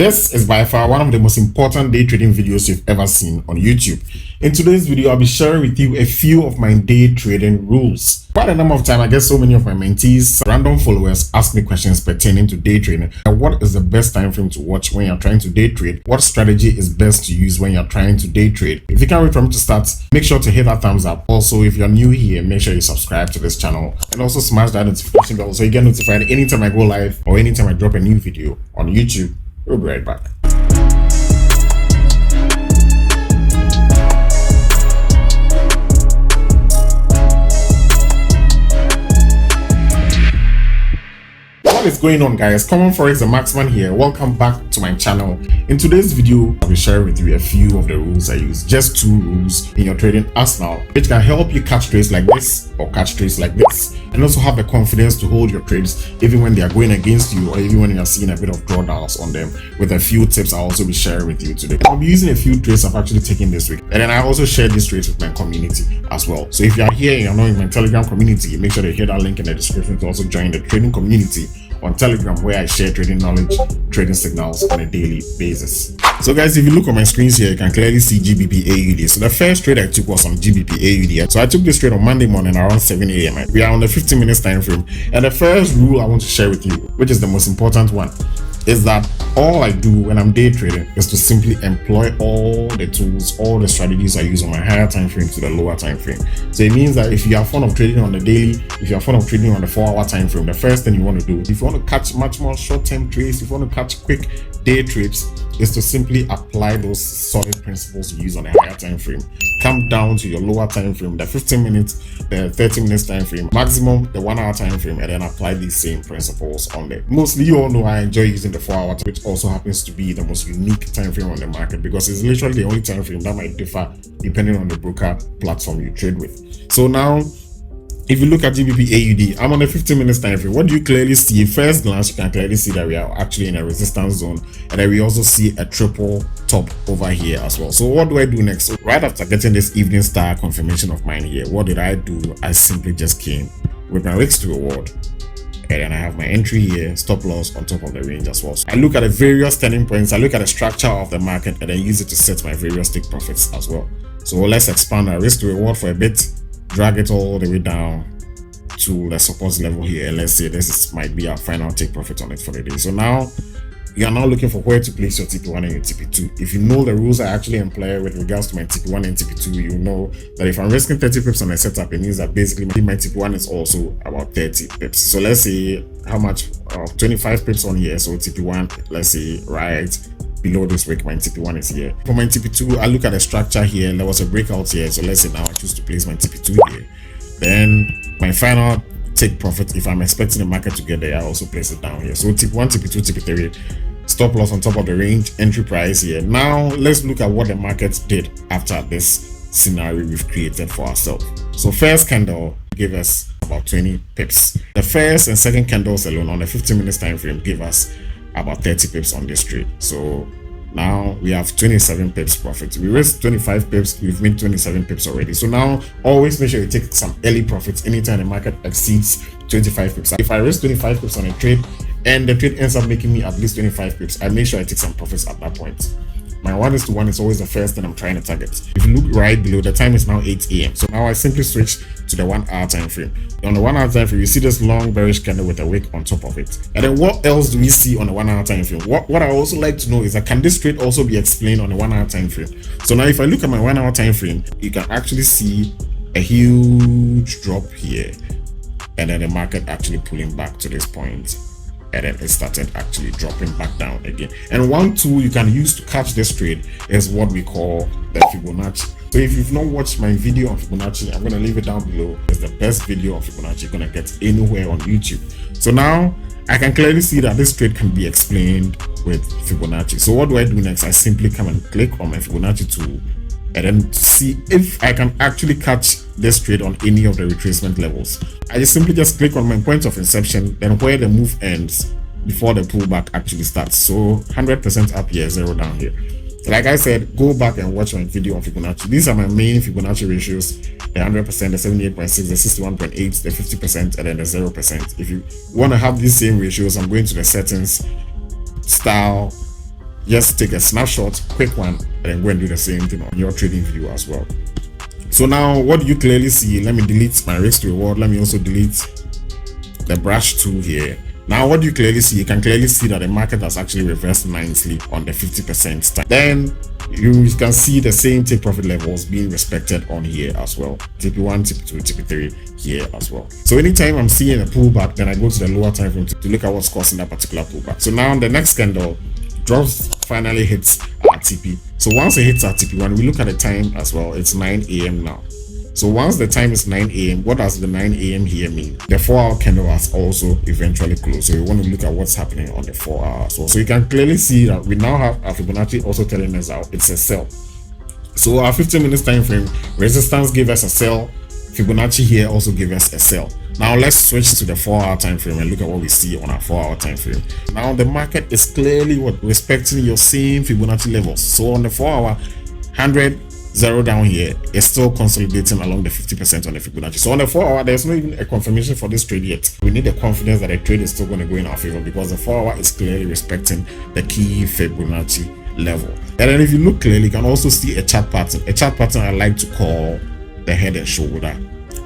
This is by far one of the most important day trading videos you've ever seen on YouTube. In today's video, I'll be sharing with you a few of my day trading rules. Quite a number of times, I get so many of my mentees, random followers, ask me questions pertaining to day trading. And what is the best time frame to watch when you're trying to day trade? What strategy is best to use when you're trying to day trade? If you can't wait for me to start, make sure to hit that thumbs up. Also, if you're new here, make sure you subscribe to this channel and also smash that notification bell so you get notified anytime I go live or anytime I drop a new video on YouTube. We'll be right back. What is going on, guys? Common Forex, the Marksman here. Welcome back to my channel. In today's video, I'll be sharing with you a few of the rules I use. Just 2 rules in your trading arsenal, which can help you catch trades like this or catch trades like this, and also have the confidence to hold your trades even when they are going against you or even when you are seeing a bit of drawdowns on them. With a few tips I'll also be sharing with you today. I'll be using a few trades I've actually taken this week, and then I also share these trades with my community as well. So if you are here and you're not in my Telegram community, make sure to hit that link in the description to also join the trading community on Telegram, where I share trading knowledge, trading signals on a daily basis. So guys, if you look on my screens here, you can clearly see GBP AUD. So the first trade I took was on GBP AUD. So I took this trade on Monday morning around 7 a.m. We are on the 15 minutes time frame. And the first rule I want to share with you, which is the most important one, is that all I do when I'm day trading is to simply employ all the tools, all the strategies I use on my higher time frame to the lower time frame. So it means that if you are fond of trading on the daily, if you are fond of trading on the 4-hour time frame, the first thing you want to do, if you want to catch much more short-term trades, if you want to catch quick day trades, is to simply apply those solid principles you use on a higher time frame. Come down to your lower time frame, the 15 minutes, the 30 minutes time frame, maximum the 1-hour time frame, and then apply these same principles on there. Mostly, you all know I enjoy using the 4-hour, which also happens to be the most unique time frame on the market because it's literally the only time frame that might differ depending on the broker platform you trade with. So now, if you look at GBP AUD, I'm on a 15 minutes time frame. What do you clearly see? First glance, you can clearly see that we are actually in a resistance zone, and then we also see a triple top over here as well. So what do I do next? So right after getting this evening star confirmation of mine here, what did I do? I simply just came with my risk to reward, and then I have my entry here, stop loss on top of the range as well. So I look at the various turning points, I look at the structure of the market, and then use it to set my various take profits as well. So let's expand our risk to reward for a bit, drag it all the way down to the support level here, and let's say might be our final take profit on it for the day. So now you are now looking for where to place your TP1 and your TP2. If you know the rules I actually employ with regards to my TP1 and TP2, you know that if I'm risking 30 pips on a setup, it means that basically my TP1 is also about 30 pips. So let's say how much, 25 pips on here. So TP1, let's say right below this wick, my TP1 is here. For my TP2, I look at the structure here, and there was a breakout here. So let's say now I choose to place my TP2 here. Then my final take profit, if I'm expecting the market to get there, I also place it down here. So TP1, TP2, TP3, stop loss on top of the range, entry price here. Now let's look at what the market did after this scenario we've created for ourselves. So first candle gave us about 20 pips. The first and second candles alone on the 15 minutes time frame give us about 30 pips on this trade. So now we have 27 pips profit. We raised 25 pips, we've made 27 pips already. So now always make sure you take some early profits anytime the market exceeds 25 pips. If I raise 25 pips on a trade and the trade ends up making me at least 25 pips, I make sure I take some profits at that point. My 1:1 is always the first thing I'm trying to target. If you look right below, the time is now 8 a.m. So now I simply switch to the 1-hour time frame. On the 1-hour time frame, you see this long bearish candle with a wick on top of it. And then what else do we see on the 1-hour time frame? What I also like to know is that can this trade also be explained on the 1-hour time frame? So now if I look at my 1-hour time frame, you can actually see a huge drop here, and then the market actually pulling back to this point. And then it started actually dropping back down again. And one tool you can use to catch this trade is what we call the Fibonacci. So if you've not watched my video on Fibonacci, I'm going to leave it down below. It's the best video on Fibonacci you're going to get anywhere on YouTube. So now I can clearly see that this trade can be explained with Fibonacci. So what do I do next? I simply come and click on my Fibonacci tool and then see if I can actually catch this trade on any of the retracement levels. I just simply click on my point of inception, then where the move ends before the pullback actually starts. So 100% up here, 0 down here. Like I said, go back and watch my video on Fibonacci. These are my main Fibonacci ratios: the 100%, the 78.6, the 61.8, the 50%, and then the 0%. If you want to have these same ratios, I'm going to the settings, style, just take a snapshot, quick one, and then go and do the same thing on your trading view as well. So now what do you clearly see? Let me delete my risk to reward. Let me also delete the brush tool here. Now what do you clearly see? You can clearly see that the market has actually reversed nicely on the 50% time. Then you can see the same take profit levels being respected on here as well. TP1, TP2, TP3 here as well. So anytime I'm seeing a pullback, then I go to the lower time frame to look at what's causing that particular pullback. So now the next candle drops finally hits our TP. So once it hits our TP, when we look at the time as well, it's 9 a.m. now. So once the time is 9 a.m., what does the 9 a.m. here mean? The 4-hour candle has also eventually closed. So you want to look at what's happening on the 4 hours. So you can clearly see that we now have our Fibonacci also telling us out it's a sell. So our 15 minutes time frame resistance gave us a sell. Fibonacci here also gave us a sell. Now let's switch to the 4-hour time frame and look at what we see on our 4-hour time frame. Now the market is clearly respecting your same Fibonacci levels. So on the 4-hour, 100 0 down here is still consolidating along the 50% on the Fibonacci. So on the 4-hour, there's not even a confirmation for this trade yet. We need the confidence that the trade is still going to go in our favor, because the 4-hour is clearly respecting the key Fibonacci level. And then if you look clearly, you can also see a chart pattern. A chart pattern I like to call the head and shoulder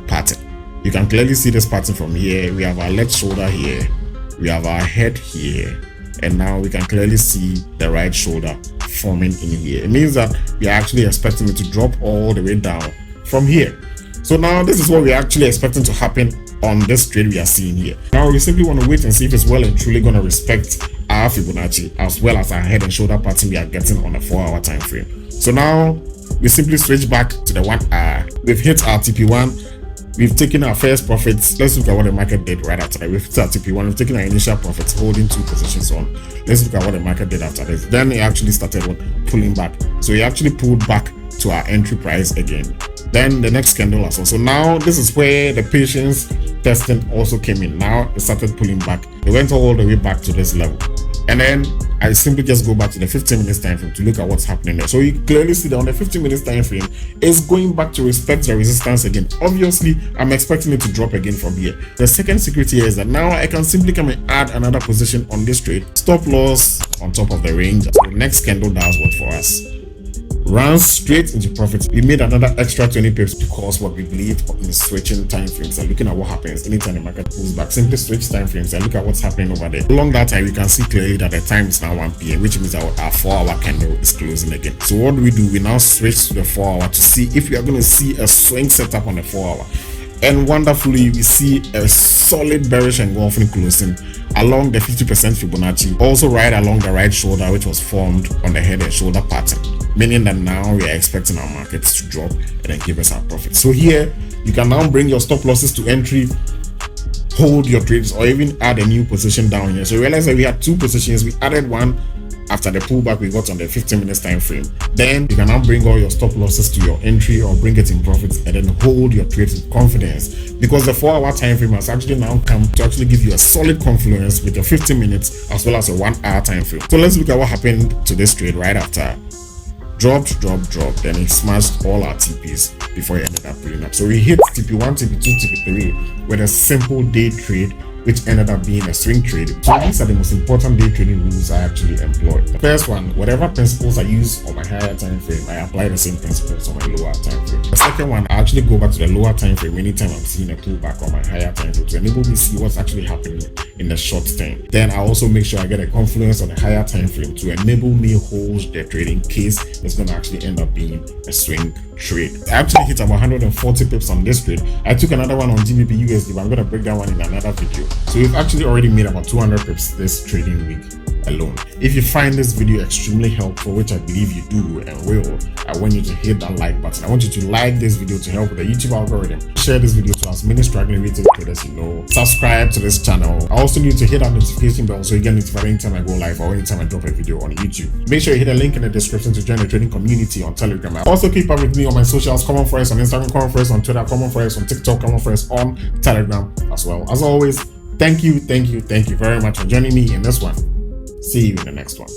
pattern. You can clearly see this pattern from here. We have our left shoulder here, we have our head here, and now we can clearly see the right shoulder forming in here. It means that we are actually expecting it to drop all the way down from here. So now this is what we're actually expecting to happen on this trade we are seeing here. Now we simply want to wait and see if it's well and truly going to respect our Fibonacci as well as our head and shoulder pattern we are getting on a 4-hour time frame. So now we simply switch back to the 1 hour. We've hit our TP1. We've taken our first profits. Let's look at what the market did right after that. We've hit our TP1. We've taken our initial profits, holding 2 positions on. Let's look at what the market did after this. Then it actually started pulling back. So it actually pulled back to our entry price again. Then the next candle as well. So now this is where the patience testing also came in. Now it started pulling back. It went all the way back to this level. And then I simply just go back to the 15 minutes time frame to look at what's happening there. So you clearly see that on the 15 minutes time frame, it's going back to respect the resistance again. Obviously, I'm expecting it to drop again from here. The second secret here is that now I can simply come and add another position on this trade. Stop loss on top of the range. So the next candle does what for us? Runs straight into profit. We made another extra 20 pips because what we believe in switching time frames and looking at what happens anytime the market pulls back. Simply switch time frames and look at what's happening over there. Along that time, we can see clearly that the time is now 1 p.m, which means our 4-hour candle is closing again. So what do? We now switch to the 4-hour to see if we are going to see a swing setup on the 4-hour. And wonderfully, we see a solid bearish engulfing closing along the 50% Fibonacci, also right along the right shoulder, which was formed on the head and shoulder pattern, meaning that now we are expecting our markets to drop and then give us our profit. So here you can now bring your stop losses to entry, hold your trades, or even add a new position down here. So realize that we had 2 positions. We added one after the pullback we got on the 15 minutes time frame. Then you can now bring all your stop losses to your entry or bring it in profits and then hold your trades with confidence, because the 4-hour time frame has actually now come to actually give you a solid confluence with your 15 minutes as well as a 1-hour time frame. So let's look at what happened to this trade right after. Dropped, then it smashed all our TPs before it ended up pulling up. So we hit TP1, TP2, TP3 with a simple day trade, which ended up being a swing trade. So these are the most important day trading rules I actually employ. The first one, whatever principles I use on my higher time frame, I apply the same principles on my lower time frame. The second one, I actually go back to the lower time frame anytime I'm seeing a pullback on my higher time frame to enable me to see what's actually happening in the short term. Then I also make sure I get a confluence on the higher time frame to enable me hold the trade in case it's going to actually end up being a swing trade. I actually hit about 140 pips on this trade. I took another one on GBP USD, but I'm going to break that one in another video. So we've actually already made about 200 pips this trading week alone. If you find this video extremely helpful, which I believe you do and will, I want you to hit that like button. I want you to like this video to help with the YouTube algorithm. Share this video to as many struggling retail traders you know. Subscribe to this channel. I also need to hit that notification bell so you get notified anytime I go live or anytime I drop a video on YouTube. Make sure you hit a link in the description to join the trading community on Telegram. Also keep up with me on my socials, KOMMONFOREX on Instagram, KOMMONFOREX on Twitter, KOMMONFOREX on TikTok, KOMMONFOREX on Telegram as well. As always, thank you very much for joining me in this one. See you in the next one.